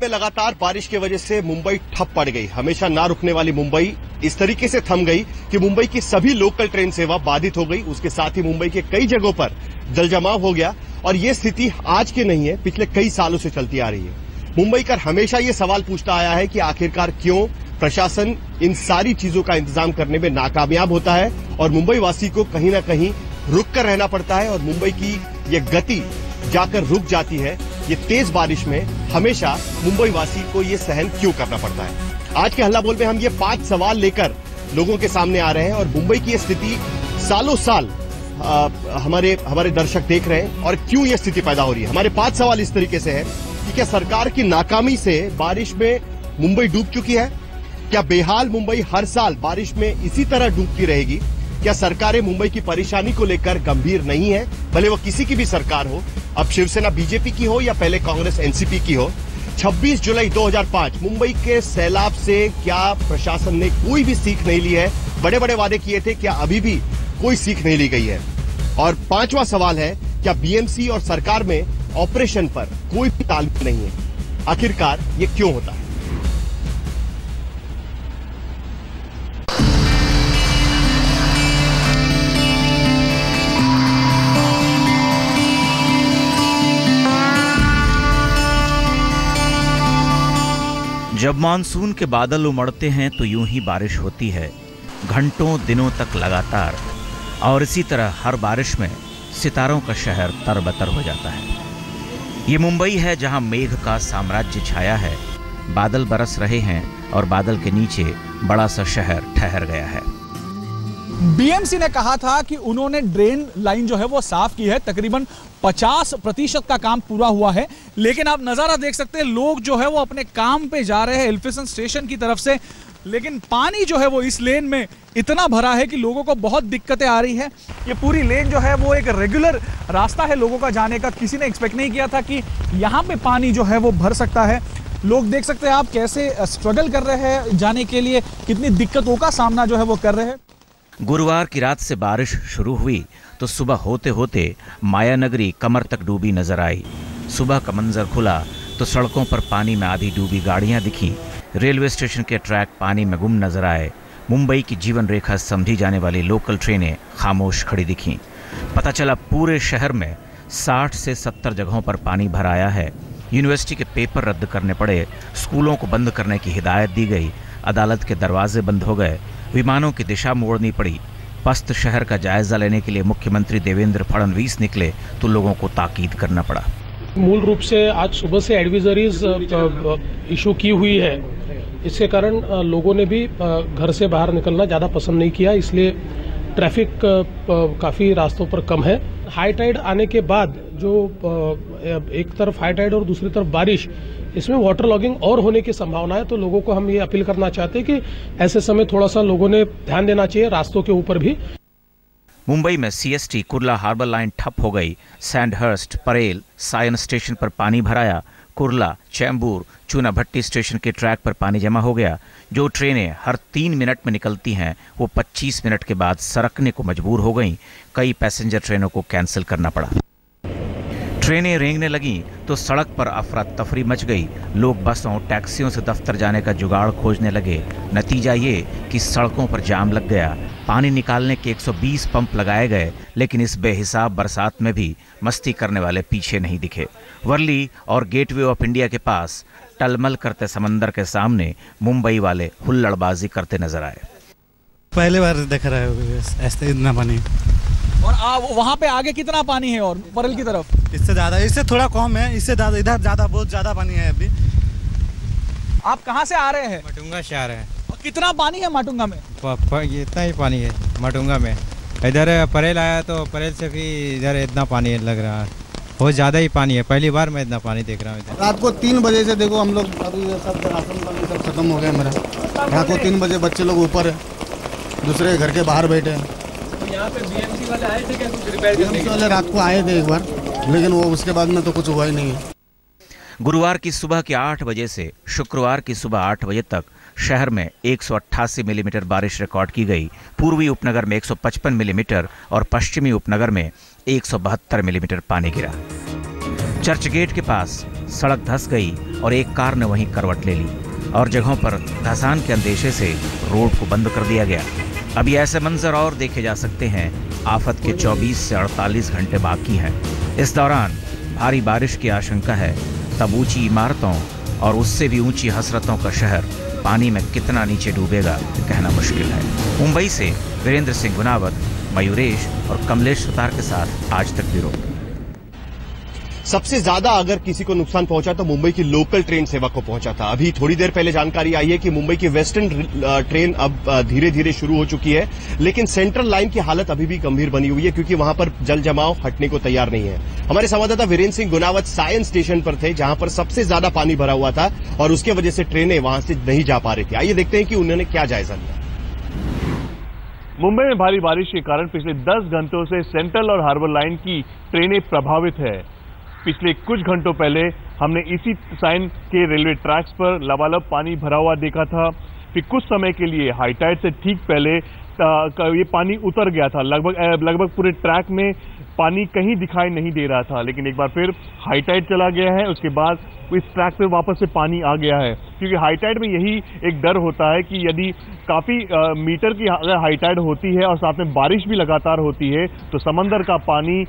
में लगातार बारिश की वजह से मुंबई ठप पड़ गई। हमेशा ना रुकने वाली मुंबई इस तरीके से थम गई कि मुंबई की सभी लोकल ट्रेन सेवा बाधित हो गई। उसके साथ ही मुंबई के कई जगहों पर जलजमाव हो गया और ये स्थिति आज की नहीं है, पिछले कई सालों से चलती आ रही है। मुंबई कर हमेशा ये सवाल पूछता आया है कि आखिरकार क्यों प्रशासन इन सारी चीजों का इंतजाम करने में नाकामयाब होता है और मुंबई वासी को कहीं ना कहीं रुक कर रहना पड़ता है और मुंबई की ये गति जाकर रुक जाती है। ये तेज बारिश में हमेशा मुंबई वासी को ये सहन क्यों करना पड़ता है। आज के हल्ला बोल में हम ये 5 सवाल लेकर लोगों के सामने आ रहे हैं और मुंबई की ये स्थिति सालों साल हमारे दर्शक देख रहे हैं और क्यों ये स्थिति पैदा हो रही है। हमारे 5 सवाल इस तरीके से है कि क्या सरकार की नाकामी से बारिश में मुंबई डूब चुकी है? क्या बेहाल मुंबई हर साल बारिश में इसी तरह डूबती रहेगी? क्या सरकारें मुंबई की परेशानी को लेकर गंभीर नहीं है, भले वो किसी की भी सरकार हो, अब शिवसेना बीजेपी की हो या पहले कांग्रेस एनसीपी की हो? 26 जुलाई 2005 मुंबई के सैलाब से क्या प्रशासन ने कोई भी सीख नहीं ली है? बड़े बड़े वादे किए थे, क्या अभी भी कोई सीख नहीं ली गई है? और 5वां सवाल है, क्या बीएमसी और सरकार में ऑपरेशन पर कोई भी तालमेल नहीं है? आखिरकार ये क्यों होता है? जब मानसून के बादल उमड़ते हैं तो यूं ही बारिश होती है, घंटों दिनों तक लगातार। और इसी तरह हर बारिश में सितारों का शहर तरबतर हो जाता है। ये मुंबई है जहां मेघ का साम्राज्य छाया है, बादल बरस रहे हैं और बादल के नीचे बड़ा सा शहर ठहर गया है। बीएमसी ने कहा था कि उन्होंने ड्रेन लाइन जो है वो साफ की है, तकरीबन 50% का काम पूरा हुआ है। लेकिन आप नज़ारा देख सकते हैं, लोग जो है वो अपने काम पे जा रहे हैं एल्फिंस्टन स्टेशन की तरफ से, लेकिन पानी जो है वो इस लेन में इतना भरा है कि लोगों को बहुत दिक्कतें आ रही है। ये पूरी लेन जो है वो एक रेगुलर रास्ता है लोगों का जाने का। किसी ने एक्सपेक्ट नहीं किया था कि यहाँ पे पानी जो है वो भर सकता है। लोग देख सकते हैं आप कैसे स्ट्रगल कर रहे हैं जाने के लिए, कितनी दिक्कतों का सामना जो है वो कर रहे हैं। गुरुवार की रात से बारिश शुरू हुई तो सुबह होते होते माया नगरी कमर तक डूबी नजर आई। सुबह का मंजर खुला तो सड़कों पर पानी में आधी डूबी गाड़ियां दिखीं, रेलवे स्टेशन के ट्रैक पानी में गुम नजर आए, मुंबई की जीवन रेखा समझी जाने वाली लोकल ट्रेनें खामोश खड़ी दिखीं। पता चला पूरे शहर में 60 से 70 जगहों पर पानी भर आया है। यूनिवर्सिटी के पेपर रद्द करने पड़े, स्कूलों को बंद करने की हिदायत दी गई, अदालत के दरवाजे बंद हो गए, विमानों की दिशा मोड़नी पड़ी। पस्त शहर का जायजा लेने के लिए मुख्यमंत्री देवेंद्र फडणवीस निकले तो लोगों को ताकीद करना पड़ा। मूल रूप से आज सुबह से एडवाइजरीज इशू की हुई है, इसके कारण लोगों ने भी घर से बाहर निकलना ज़्यादा पसंद नहीं किया, इसलिए ट्रैफिक काफ़ी रास्तों पर कम है। हाई टाइड आने के बाद जो एक तरफ हाई टाइड और दूसरी तरफ बारिश, इसमें वाटर लॉगिंग और होने की संभावना है। तो लोगों को हम ये अपील करना चाहते हैं कि ऐसे समय थोड़ा सा लोगों ने ध्यान देना चाहिए रास्तों के ऊपर भी। मुंबई में सीएसटी कुर्ला हार्बर लाइन ठप हो गई। सैंडहर्स्ट, परेल, सायन स्टेशन पर पानी भराया। कुर्ला, चैम्बूर, चूना भट्टी स्टेशन के ट्रैक पर पानी जमा हो गया। जो ट्रेनें हर 3 मिनट में निकलती हैं वो 25 मिनट के बाद सरकने को मजबूर हो गईं। कई पैसेंजर ट्रेनों को कैंसिल करना पड़ा। ट्रेनें रेंगने लगीं तो सड़क पर अफरा तफरी मच गई। लोग बसों, टैक्सियों से दफ्तर जाने का जुगाड़ खोजने लगे। नतीजा ये कि सड़कों पर जाम लग गया। पानी निकालने के 120 पंप लगाए गए, लेकिन इस बेहिसाब बरसात में भी मस्ती करने वाले पीछे नहीं दिखे। वर्ली और गेटवे ऑफ इंडिया के पास टलमल करते समंदर के सामने मुंबई वाले हुल्लड़बाजी करते नजर आए। पहले बार देख रहे हो ऐसे इतना पानी। और वहाँ पे आगे कितना पानी है? और परेल की तरफ इससे ज्यादा, इससे थोड़ा कम है, इससे ज्यादा इधर ज्यादा, बहुत ज्यादा पानी है अभी। आप कहाँ से आ रहे हैं? माटुंगा से आ रहे हैं। और कितना पानी है माटुंगा में? ये इतना ही पानी है माटुंगा में। इधर परेल आया तो परेल से भी इधर इतना पानी लग रहा है, बहुत ज़्यादा ही पानी है। पहली बार मैं इतना पानी देख रहा हूँ। रात को 3 बजे से देखो हम लोग अभी सब राशन पानी सब खत्म हो गया मेरा। रात को 3 बजे बच्चे लोग ऊपर है, दूसरे घर के बाहर बैठे हैं। यहाँ पे बीएमसी वाले आए थे क्या कुछ रिपेयर करने? बीएमसी वाले रात को आए थे एक बार, लेकिन वो उसके बाद में तो कुछ हुआ ही नहीं है। गुरुवार की सुबह के 8 बजे से शुक्रवार की सुबह 8 बजे तक शहर में 188 मिलीमीटर बारिश रिकॉर्ड की गई। पूर्वी उपनगर में 155 मिलीमीटर और पश्चिमी उपनगर में 172 मिलीमीटर पानी गिरा। चर्चगेट के पास सड़क धंस गई और एक कार ने वहीं करवट ले ली और जगहों पर धंसान के अंदेशे से रोड को बंद कर दिया गया। अभी ऐसे मंजर और देखे जा सकते हैं। आफत के 24 से 48 घंटे बाकी हैं। इस दौरान भारी बारिश की आशंका है। तब ऊंची इमारतों और उससे भी ऊंची हसरतों का शहर पानी में कितना नीचे डूबेगा कहना मुश्किल है। मुंबई से वीरेंद्र सिंह गुनावत, मयूरेश और कमलेश सुतार के साथ आज तक ब्यूरो। सबसे ज्यादा अगर किसी को नुकसान पहुंचा तो मुंबई की लोकल ट्रेन सेवा को पहुंचा था। अभी थोड़ी देर पहले जानकारी आई है कि मुंबई की वेस्टर्न ट्रेन अब धीरे धीरे शुरू हो चुकी है, लेकिन सेंट्रल लाइन की हालत अभी भी गंभीर बनी हुई है क्योंकि वहां पर जल जमाव हटने को तैयार नहीं है। हमारे संवाददाता वीरेंद्र सिंह गुनावत साइंस स्टेशन पर थे, जहां पर सबसे ज्यादा पानी भरा हुआ था और उसकी वजह से ट्रेनें वहां से नहीं जा पा रही थी। आइए देखते हैं कि उन्होंने क्या जायजा लिया। मुंबई में भारी बारिश के कारण पिछले 10 घंटों से सेंट्रल और हार्बर लाइन की ट्रेनें प्रभावित है। पिछले कुछ घंटों पहले हमने इसी साइन के रेलवे ट्रैक्स पर लबालब पानी भरा हुआ देखा था। फिर कुछ समय के लिए हाई टाइड से ठीक पहले ये पानी उतर गया था। लगभग पूरे ट्रैक में पानी कहीं दिखाई नहीं दे रहा था, लेकिन एक बार फिर हाई टाइड चला गया है। उसके बाद इस ट्रैक पे वापस से पानी आ गया है, क्योंकि हाई टाइड में यही एक डर होता है कि यदि काफ़ी मीटर की अगर हाई टाइड होती है और साथ में बारिश भी लगातार होती है तो समंदर का पानी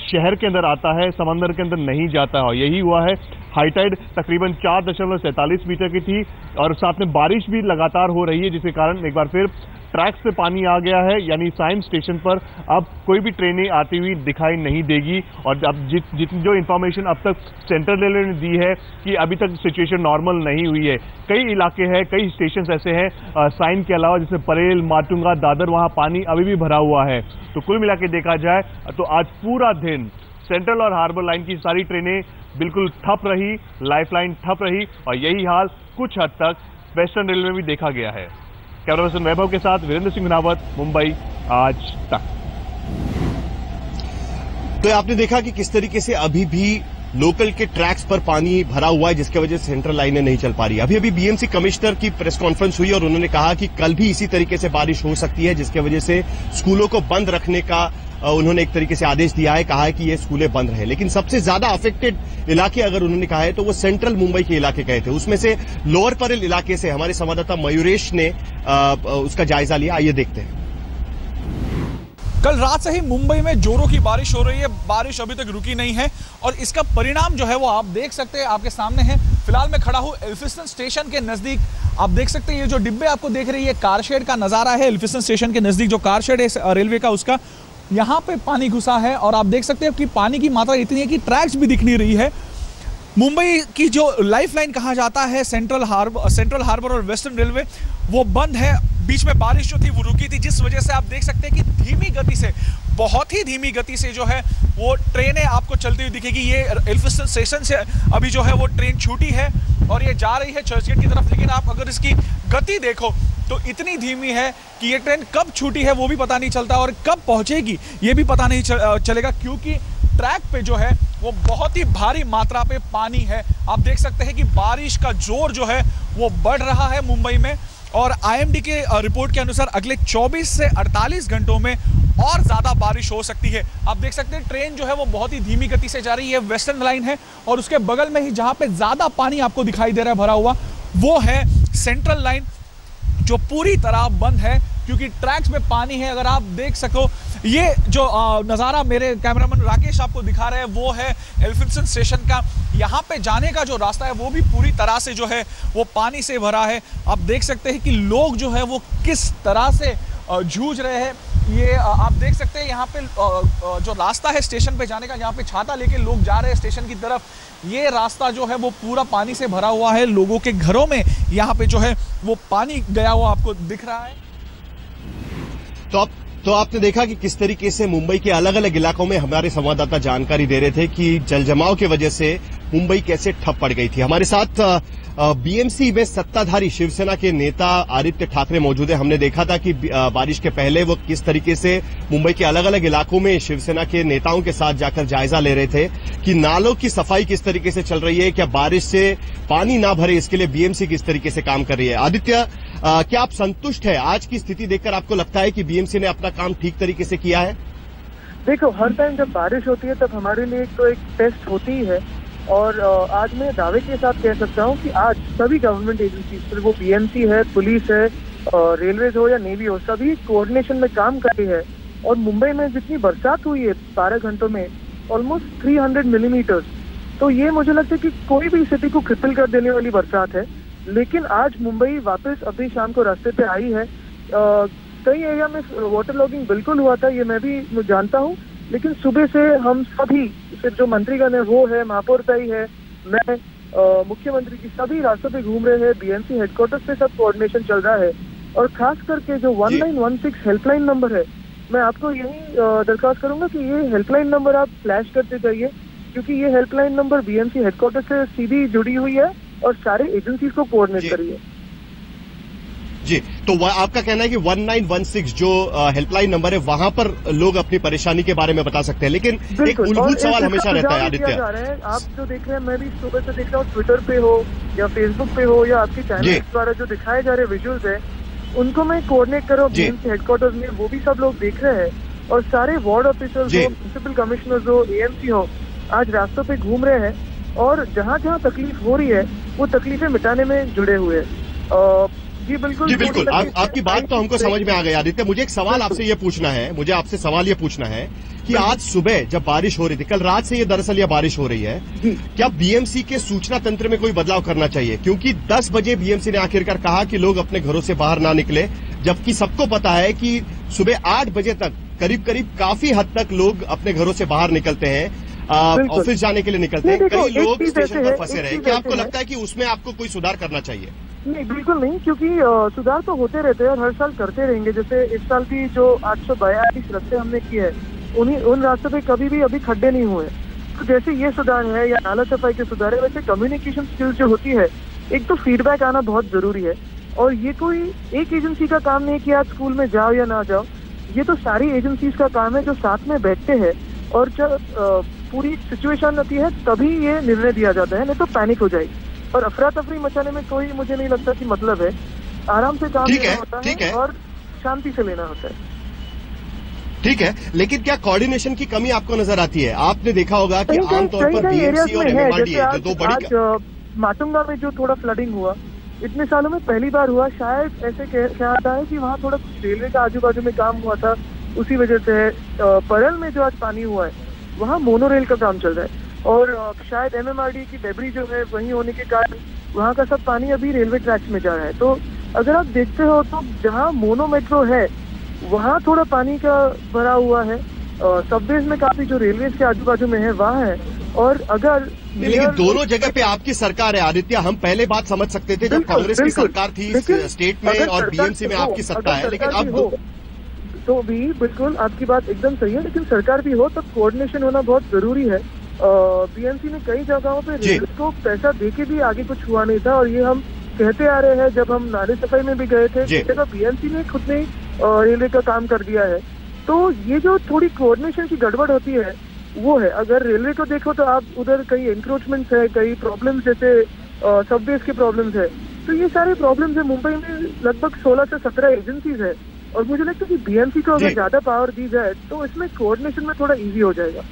शहर के अंदर आता है, समंदर के अंदर नहीं जाता है। और यही हुआ है। हाई टाइड तकरीबन 4.47 मीटर की थी और साथ में बारिश भी लगातार हो रही है, जिसके कारण एक बार फिर ट्रैक से पानी आ गया है। यानी साइंस स्टेशन पर अब कोई भी ट्रेनें आती हुई दिखाई नहीं देगी। और अब जो इन्फॉर्मेशन अब तक सेंट्रल रेलवे ने दी है कि अभी तक सिचुएशन नॉर्मल नहीं हुई है। कई इलाके हैं, कई स्टेशन ऐसे हैं साइन के अलावा, जैसे परेल, माटुंगा, दादर, वहाँ पानी अभी भी भरा हुआ है। तो कुल मिला के देखा जाए तो आज पूरा दिन सेंट्रल और हार्बर लाइन की सारी ट्रेनें बिल्कुल ठप रही, लाइफ लाइन ठप रही और यही हाल कुछ हद तक वेस्टर्न रेलवे में भी देखा गया है। कैमरा पर्सन वैभव के साथ वीरेंद्र सिंह गुनावत, मुंबई, आज तक। तो आपने देखा कि किस तरीके से अभी भी लोकल के ट्रैक्स पर पानी भरा हुआ है, जिसकी वजह से सेंट्रल लाइनें नहीं चल पा रही। अभी बीएमसी कमिश्नर की प्रेस कॉन्फ्रेंस हुई और उन्होंने कहा कि कल भी इसी तरीके से बारिश हो सकती है, जिसकी वजह से स्कूलों को बंद रखने का उन्होंने एक तरीके से आदेश दिया है। कहा है कि ये स्कूलें बंद रहे, लेकिन सबसे ज्यादा अफेक्टेड इलाके अगर उन्होंने कहा है तो वो सेंट्रल मुंबई के इलाके गए थे। उसमें से लोअर परेल इलाके से हमारे संवाददाता मयूरेश ने उसका जायजा लिया। आइए देखते हैं। कल रात से ही मुंबई में जोरों की बारिश हो रही है। बारिश अभी तक रुकी नहीं है और इसका परिणाम जो है वो आप देख सकते हैं, आपके सामने है। फिलहाल मैं खड़ा हूँ एल्फिंस्टन स्टेशन के नजदीक। आप देख सकते हैं ये जो डिब्बे आपको देख रही है, कारशेड का नजारा है। एल्फिंस्टन स्टेशन के नजदीक जो कारशेड है रेलवे का, उसका यहाँ पे पानी घुसा है और आप देख सकते हैं कि पानी की मात्रा इतनी है कि ट्रैक्स भी दिख नहीं रही है। मुंबई की जो लाइफलाइन कहा जाता है सेंट्रल हार्बर और वेस्टर्न रेलवे, वो बंद है। बीच में बारिश जो थी वो रुकी थी, जिस वजह से आप देख सकते हैं कि धीमी गति से, बहुत ही धीमी गति से जो है वो ट्रेनें आपको चलती हुई दिखेगी। ये एल्फिंस्टन स्टेशन से अभी जो है वो ट्रेन छूटी है और ये जा रही है चर्चगेट की तरफ, लेकिन आप अगर इसकी गति देखो तो इतनी धीमी है कि ये ट्रेन कब छूटी है वो भी पता नहीं चलता और कब पहुंचेगी ये भी पता नहीं चलेगा, क्योंकि ट्रैक पे जो है वो बहुत ही भारी मात्रा पे पानी है। आप देख सकते हैं कि बारिश का जोर जो है वो बढ़ रहा है मुंबई में और आईएमडी के रिपोर्ट के अनुसार अगले 24 से 48 घंटों में और ज्यादा बारिश हो सकती है। आप देख सकते हैं ट्रेन जो है वो बहुत ही धीमी गति से जा रही है। वेस्टर्न लाइन है और उसके बगल में ही जहां पे ज्यादा पानी आपको दिखाई दे रहा है भरा हुआ, वो है सेंट्रल लाइन, जो पूरी तरह बंद है क्योंकि ट्रैक्स में पानी है। अगर आप देख सको, ये जो नज़ारा मेरे कैमरामैन राकेश आपको दिखा रहे हैं वो है एल्फिंस्टन स्टेशन का। यहाँ पे जाने का जो रास्ता है वो भी पूरी तरह से जो है वो पानी से भरा है। आप देख सकते हैं कि लोग जो है वो किस तरह से जूझ रहे हैं। ये आप देख सकते हैं यहाँ पे जो रास्ता है स्टेशन पे जाने का, यहाँ पे छाता लेके लोग जा रहे हैं स्टेशन की तरफ। ये रास्ता जो है वो पूरा पानी से भरा हुआ है। लोगों के घरों में यहाँ पे जो है वो पानी गया हुआ आपको दिख रहा है। तो आपने देखा कि किस तरीके से मुंबई के अलग अलग इलाकों में हमारे संवाददाता जानकारी दे रहे थे कि जलजमाव की वजह से मुंबई कैसे ठप पड़ गई थी। हमारे साथ बीएमसी में सत्ताधारी शिवसेना के नेता आदित्य ठाकरे मौजूद है। हमने देखा था कि बारिश के पहले वो किस तरीके से मुंबई के अलग अलग इलाकों में शिवसेना के नेताओं के साथ जाकर जायजा ले रहे थे कि नालों की सफाई किस तरीके से चल रही है, क्या बारिश से पानी ना भरे इसके लिए बीएमसी किस तरीके से काम कर रही है। आदित्य, क्या आप संतुष्ट है आज की स्थिति देखकर? आपको लगता है कि बीएमसी ने अपना काम ठीक तरीके से किया है? देखो, हर टाइम जब बारिश होती है तब हमारे लिए तो एक टेस्ट होती ही है और आज मैं दावे के साथ कह सकता हूँ कि आज सभी गवर्नमेंट एजेंसी, फिर वो बीएमसी है, पुलिस है, रेलवेज हो या नेवी हो, सभी कोऑर्डिनेशन में काम कर रही है। और मुंबई में जितनी बरसात हुई है 12 घंटों में, ऑलमोस्ट 300 मिलीमीटर, तो ये मुझे लगता है कि कोई भी सिटी को क्रिपल कर देने वाली बरसात है। लेकिन आज मुंबई वापस अभी शाम को रास्ते पे आई है। कई एरिया में वाटर लॉगिंग बिल्कुल हुआ था, ये मैं भी जानता हूँ, लेकिन सुबह से हम सभी, सिर्फ जो मंत्रीगण है वो है, महापौर ताई है, मैं, मुख्यमंत्री की, सभी रास्तों पे घूम रहे हैं। बीएमसी हेडक्वार्टर पे सब कोऑर्डिनेशन चल रहा है। और खास करके जो 1916 हेल्पलाइन नंबर है, मैं आपको यही दरख्वास्त करूंगा कि ये हेल्पलाइन नंबर आप फ्लैश करते जाइए, क्योंकि ये हेल्पलाइन नंबर बीएमसी हेडक्वार्टर से सीधी जुड़ी हुई है और सारे एजेंसीज को कोऑर्डिनेट कर रही है। जी, तो आपका कहना है कि 1916 जो हेल्पलाइन नंबर है, वहां पर लोग अपनी परेशानी के बारे में बता सकते हैं, लेकिन एक मूलभूत सवाल हमेशा रहता है आदित्य। आप जो देख रहे हैं, मैं भी सुबह से देख रहा हूँ, ट्विटर पे हो या फेसबुक पे हो या आपके चैनल द्वारा जो दिखाए जा रहे विजुअल्स है, उनको मैं कोऑर्डिनेट करो बीएमसी हेडक्वार्टर्स में, वो भी सब लोग देख रहे हैं। और सारे वार्ड ऑफिसर्स हो, म्युनिसिपल कमिश्नर्स हो, एएमसी हो, आज रास्तों पे घूम रहे हैं और जहाँ जहाँ तकलीफ हो रही है वो तकलीफें मिटाने में जुड़े हुए हैं। जी बिल्कुल, जी बिल्कुल, आपकी बात तो हमको समझ में आ गई आदित्य। मुझे एक सवाल आपसे ये पूछना है, आपसे सवाल ये पूछना है कि आज सुबह जब बारिश हो रही थी, कल रात से ये दरअसल यह बारिश हो रही है, क्या बीएमसी के सूचना तंत्र में कोई बदलाव करना चाहिए? क्योंकि 10 बजे बीएमसी ने आखिरकार कहा कि लोग अपने घरों से बाहर ना निकले, जबकि सबको पता है कि सुबह 8 बजे तक करीब करीब काफी हद तक लोग अपने घरों से बाहर निकलते हैं, ऑफिस जाने के लिए निकलते हैं। कई लोग स्टेशन पर फंसे रहे। क्या आपको लगता है कि उसमें आपको कोई सुधार करना चाहिए? नहीं, बिल्कुल नहीं, क्योंकि सुधार तो होते रहते हैं और हर साल करते रहेंगे। जैसे इस साल भी जो 842 रास्ते हमने किए हैं, उन रास्तों पे कभी भी अभी खड्डे नहीं हुए। तो जैसे ये सुधार है या नाला सफाई के सुधार है, वैसे कम्युनिकेशन स्किल्स जो होती है, एक तो फीडबैक आना बहुत जरूरी है। और ये कोई एक एजेंसी का काम नहीं कि आज स्कूल में जाओ या ना जाओ, ये तो सारी एजेंसीज का काम है जो साथ में बैठते हैं और जब पूरी सिचुएशन आती है तभी ये निर्णय दिया जाता है, नहीं तो पैनिक हो जाएगी। और अफरा तफरी मचाने में कोई मुझे नहीं लगता कि मतलब है। आराम से काम लेना होता है और शांति से लेना होता है। ठीक है, लेकिन क्या कोऑर्डिनेशन की कमी आपको नजर आती है? आपने देखा होगा कि आमतौर पर बीएमसी और एमएमआरडी जो दो बड़ी, माटुंगा में जो थोड़ा फ्लडिंग हुआ, इतने सालों में पहली बार हुआ। शायद ऐसे कहता है कि वहाँ थोड़ा कुछ रेलवे का आजू बाजू में काम हुआ था, उसी वजह से है। परल में जो आज पानी हुआ है, वहाँ मोनोरेल का काम चल रहा है और शायद एमएमआरडी की डेबरी जो है वहीं होने के कारण वहाँ का सब पानी अभी रेलवे ट्रैक्स में जा रहा है। तो अगर आप देखते हो तो जहाँ मोनो मेट्रो है वहाँ थोड़ा पानी का भरा हुआ है, सबवेज में काफी जो रेलवे के आजू बाजू में है वहाँ है। और अगर लेकिन दोनों जगह पे आपकी सरकार है आदित्य, हम पहले बात समझ सकते थे जब कांग्रेस की सरकार थी स्टेट में और बीएमसी में आपकी सत्ता है, लेकिन अब तो भी बिल्कुल आपकी बात एकदम सही है, लेकिन सरकार भी हो तब कोऑर्डिनेशन होना बहुत जरूरी है। बीएमसी ने कई जगहों पे रेलवे को पैसा देके भी आगे कुछ हुआ नहीं था और ये हम कहते आ रहे हैं। जब हम नाले सफाई में भी गए थे, जगह बीएमसी ने खुद ने रेलवे का काम कर दिया है। तो ये जो थोड़ी कोऑर्डिनेशन की गड़बड़ होती है वो है। अगर रेलवे को देखो तो आप उधर कई एंक्रोचमेंट्स है, कई प्रॉब्लम्स जैसे सबवेज के प्रॉब्लम्स है, तो ये सारे प्रॉब्लम्स है। मुंबई में लगभग 16 से 17 एजेंसीज है और मुझे लगता है कि बीएमसी को अगर ज्यादा पावर दी जाए तो इसमें कोऑर्डिनेशन में थोड़ा इजी हो जाएगा।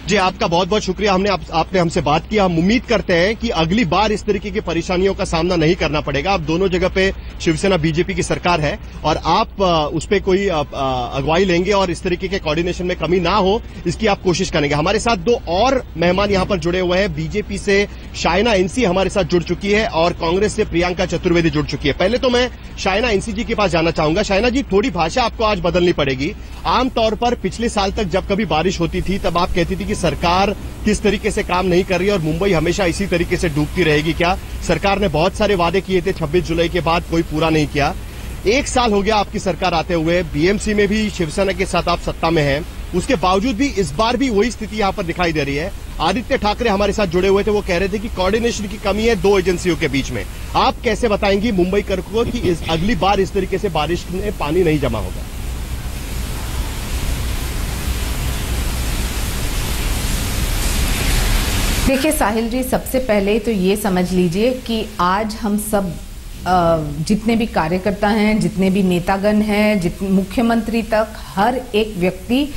जी, आपका बहुत बहुत शुक्रिया, आपने हमसे बात की। हम उम्मीद करते हैं कि अगली बार इस तरीके की परेशानियों का सामना नहीं करना पड़ेगा। अब दोनों जगह पे शिवसेना बीजेपी की सरकार है और आप उस पर कोई अगुवाई लेंगे और इस तरीके के कोऑर्डिनेशन में कमी ना हो इसकी आप कोशिश करेंगे। हमारे साथ दो और मेहमान यहां पर जुड़े हुए हैं। बीजेपी से शाइना एनसी हमारे साथ जुड़ चुकी है और कांग्रेस से प्रियंका चतुर्वेदी जुड़ चुकी है। पहले तो मैं शाइना एनसी जी के पास जाना चाहूंगा। शाइना जी, थोड़ी भाषा आपको आज बदलनी पड़ेगी। आमतौर पर पिछले साल तक जब कभी बारिश होती थी तब आप कहती थी कि सरकार किस तरीके से काम नहीं कर रही और मुंबई हमेशा इसी तरीके से डूबती रहेगी। क्या सरकार ने बहुत सारे वादे किए थे 26 जुलाई के बाद, कोई पूरा नहीं किया। 1 साल हो गया आपकी सरकार आते हुए, बीएमसी में भी शिवसेना के साथ आप सत्ता में हैं, उसके बावजूद भी इस बार भी वही स्थिति यहां पर दिखाई दे रही है। आदित्य ठाकरे हमारे साथ जुड़े हुए थे, वो कह रहे थे कि कोऑर्डिनेशन की कमी है 2 एजेंसियों के बीच में। आप कैसे बताएंगी मुंबई को कि अगली बार इस तरीके से बारिश में पानी नहीं जमा होगा? देखिए साहिल जी, सबसे पहले तो ये समझ लीजिए कि आज हम सब जितने भी कार्यकर्ता हैं, जितने भी नेतागण हैं, मुख्यमंत्री तक, हर एक व्यक्ति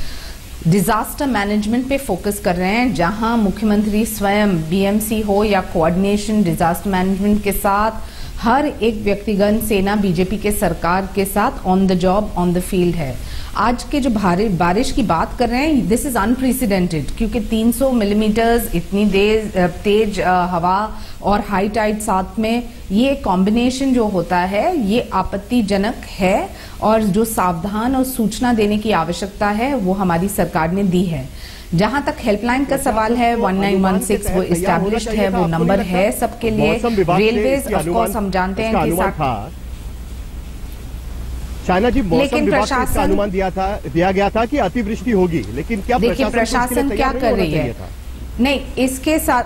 डिजास्टर मैनेजमेंट पे फोकस कर रहे हैं, जहां मुख्यमंत्री स्वयं बीएमसी हो या कोऑर्डिनेशन डिजास्टर मैनेजमेंट के साथ हर एक व्यक्तिगत सेना बीजेपी के सरकार के साथ on the job on the field है। आज के जो भारी बारिश की बात कर रहे हैं, दिस इज अनप्रेसिडेंटेड, क्योंकि 300 मिलीमीटर्स इतनी तेज हवा और हाई टाइड साथ में, ये कॉम्बिनेशन जो होता है ये आपत्तिजनक है और जो सावधान और सूचना देने की आवश्यकता है वो हमारी सरकार ने दी है। जहां तक हेल्पलाइन का सवाल है 1916 वो इस्टेब्लिश्ड है, वो नंबर है सबके लिए। रेलवेज ऑफ कोर्स हम जानते हैं कि चाइना जी मौसम विभाग से इसका अनुमान दिया गया था कि अतिवृष्टि होगी, लेकिन क्या देखिए प्रशासन क्या कर रही है? नहीं, इसके साथ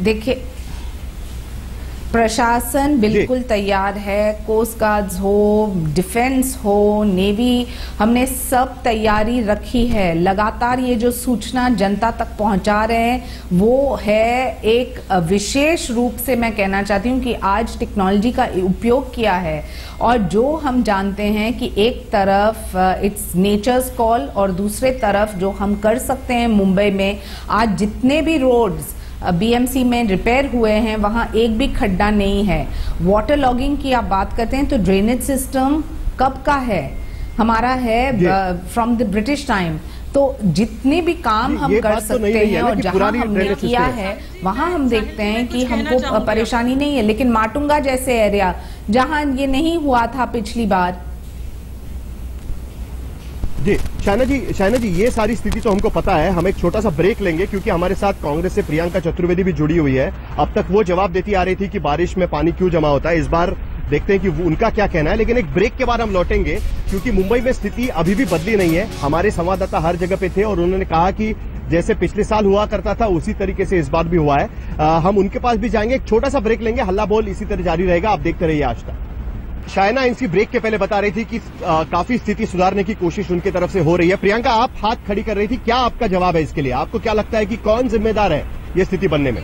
देखिए प्रशासन बिल्कुल तैयार है। कोस्ट गार्ड हो, डिफेंस हो, नेवी, हमने सब तैयारी रखी है। लगातार ये जो सूचना जनता तक पहुंचा रहे हैं वो है एक विशेष रूप से मैं कहना चाहती हूँ कि आज टेक्नोलॉजी का उपयोग किया है। और जो हम जानते हैं कि एक तरफ इट्स नेचर्स कॉल और दूसरे तरफ जो हम कर सकते हैं मुंबई में, आज जितने भी रोड्स बीएमसी में रिपेयर हुए हैं वहां एक भी खड्डा नहीं है। वाटर लॉगिंग की आप बात करते हैं तो ड्रेनेज सिस्टम कब का है? हमारा है फ्रॉम द ब्रिटिश टाइम। तो जितने भी काम हम कर सकते हैं और जहां हमने किया है वहां हम देखते हैं कि हमको परेशानी नहीं है। लेकिन माटुंगा जैसे एरिया जहां ये नहीं हुआ था पिछली बार। जी शाइना जी ये सारी स्थिति तो हमको पता है। हम एक छोटा सा ब्रेक लेंगे क्योंकि हमारे साथ कांग्रेस से प्रियंका चतुर्वेदी भी जुड़ी हुई है। अब तक वो जवाब देती आ रही थी कि बारिश में पानी क्यों जमा होता है। इस बार देखते हैं कि उनका क्या कहना है, लेकिन एक ब्रेक के बाद हम लौटेंगे क्योंकि मुंबई में स्थिति अभी भी बदली नहीं है। हमारे संवाददाता हर जगह पे थे और उन्होंने कहा कि जैसे पिछले साल हुआ करता था उसी तरीके से इस बार भी हुआ है। हम उनके पास भी जाएंगे, एक छोटा सा ब्रेक लेंगे। हल्ला बोल इसी तरह जारी रहेगा, आप देखते रहिए आज तक। शाइना इनसी ब्रेक के पहले बता रही थी कि काफी स्थिति सुधारने की कोशिश उनकी तरफ से हो रही है। प्रियंका, आप हाथ खड़ी कर रही थी, क्या आपका जवाब है इसके लिए? आपको क्या लगता है कि कौन जिम्मेदार है ये स्थिति बनने में?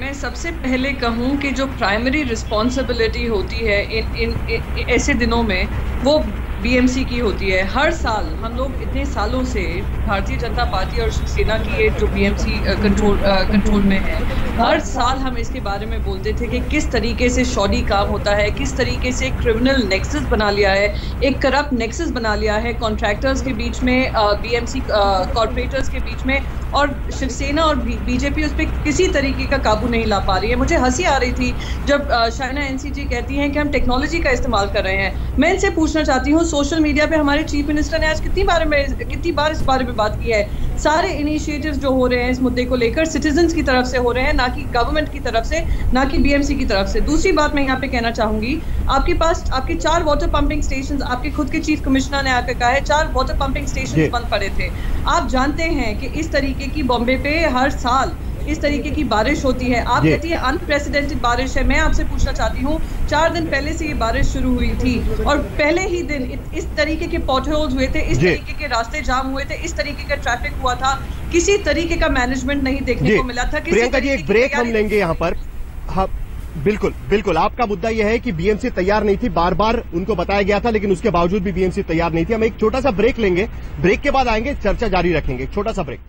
मैं सबसे पहले कहूं कि जो प्राइमरी रिस्पॉन्सिबिलिटी होती है इन ऐसे दिनों में वो बीएमसी की होती है। हर साल हम लोग इतने सालों से भारतीय जनता पार्टी और शिवसेना की जो बीएमसी कंट्रोल में है, हर साल हम इसके बारे में बोलते थे कि किस तरीके से शॉडी काम होता है, किस तरीके से क्रिमिनल नेक्सस बना लिया है, एक करप्ट नेक्सस बना लिया है कॉन्ट्रैक्टर्स के बीच में, बीएमसी कॉर्पोरेटर्स के बीच में, और शिवसेना और बीजेपी उस पर किसी तरीके का काबू नहीं ला पा रही है। मुझे हंसी आ रही थी जब शाइना एनसीजी कहती हैं कि हम टेक्नोलॉजी का इस्तेमाल कर रहे हैं। मैं इनसे पूछना चाहती हूँ, सोशल मीडिया पे हमारे चीफ मिनिस्टर ने आज कितनी बार इस बारे में बात की है। सारे इनिशिएटिव्स जो हो रहे हैं इस मुद्दे को लेकर सिटीजन्स की तरफ से हो रहे हैं, ना कि गवर्नमेंट की तरफ से, ना कि बीएमसी की तरफ से। दूसरी बात मैं यहाँ पे कहना चाहूंगी, आपके पास आपके 4 वाटर पंपिंग स्टेशन, आपके खुद के चीफ कमिश्नर ने आकर कहा है 4 वाटर पंपिंग स्टेशन बंद पड़े थे। आप जानते हैं कि इस तरीके की बॉम्बे पे हर साल इस तरीके की बारिश होती है। आप कहती है अनप्रेसिडेंटेड बारिश है। मैं आपसे पूछना चाहती हूँ, 4 दिन पहले से ये बारिश शुरू हुई थी और पहले ही दिन इस तरीके के पॉटहोल्स हुए थे, इस तरीके के रास्ते जाम हुए थे, इस तरीके का ट्रैफिक हुआ था। किसी तरीके का मैनेजमेंट नहीं देखने को मिला था। प्रियंका जी, एक ब्रेक हम लेंगे यहाँ पर। हाँ, बिल्कुल आपका मुद्दा यह है कि बीएमसी तैयार नहीं थी, बार बार उनको बताया गया था, लेकिन उसके बावजूद भी बीएमसी तैयार नहीं थी। हम एक छोटा सा ब्रेक लेंगे, ब्रेक के बाद आएंगे, चर्चा जारी रखेंगे। छोटा सा ब्रेक।